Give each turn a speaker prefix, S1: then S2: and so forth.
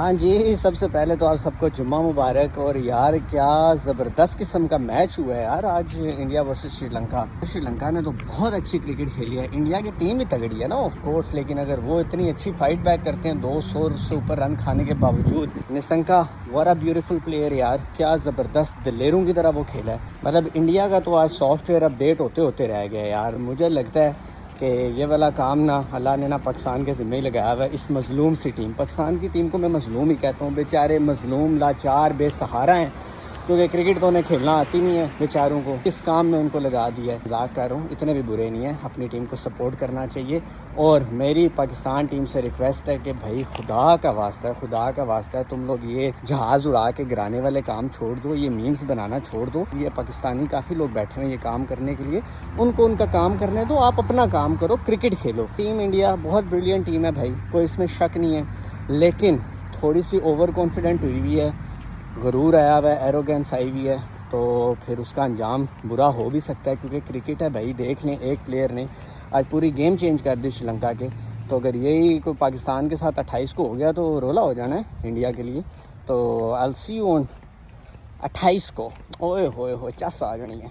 S1: हाँ जी, सबसे पहले तो आप सबको जुम्मा मुबारक। और यार क्या ज़बरदस्त किस्म का मैच हुआ है यार आज इंडिया वर्सेस श्रीलंका। श्रीलंका ने तो बहुत अच्छी क्रिकेट खेली है। इंडिया की टीम ही तगड़ी है ना ऑफ कोर्स, लेकिन अगर वो इतनी अच्छी फाइट बैक करते हैं 200 से ऊपर रन खाने के बावजूद। Nissanka what a beautiful player यार, क्या ज़बरदस्त दिलेरों की तरह वो खेला है। मतलब इंडिया का तो आज सॉफ्टवेयर अपडेट होते होते रह गया यार। मुझे लगता है कि ये वाला काम ना अल्लाह ने ना पाकिस्तान के ज़िम्मे ही लगाया हुआ है। इस मज़लूम सी टीम, पाकिस्तान की टीम को मैं मज़लूम ही कहता हूँ। बेचारे मज़लूम लाचार बेसहारा हैं, क्योंकि क्रिकेट तो उन्हें खेलना आती नहीं है बेचारों को। इस काम में उनको लगा दिया है। मजाक कर रहा हूँ, इतने भी बुरे नहीं हैं। अपनी टीम को सपोर्ट करना चाहिए। और मेरी पाकिस्तान टीम से रिक्वेस्ट है कि भाई खुदा का वास्ता है तुम लोग ये जहाज़ उड़ा के गिराने वाले काम छोड़ दो, ये मीम्स बनाना छोड़ दो। ये पाकिस्तानी काफ़ी लोग बैठे हैं ये काम करने के लिए, उनको उनका काम करने दो। आप अपना काम करो, क्रिकेट खेलो। टीम इंडिया बहुत ब्रिलियंट टीम है भाई, कोई इसमें शक नहीं है, लेकिन थोड़ी सी ओवर कॉन्फिडेंट हुई है, गरूर आया हुआ है, एरोगेंस आई हुई है, तो फिर उसका अंजाम बुरा हो भी सकता है। क्योंकि क्रिकेट है भाई, देख लें एक प्लेयर ने आज पूरी गेम चेंज कर दी श्रीलंका के। तो अगर यही कोई पाकिस्तान के साथ 28 को हो गया तो रोला हो जाना है इंडिया के लिए। तो I will see you on 28 को। ओए होए चस आ जानी है।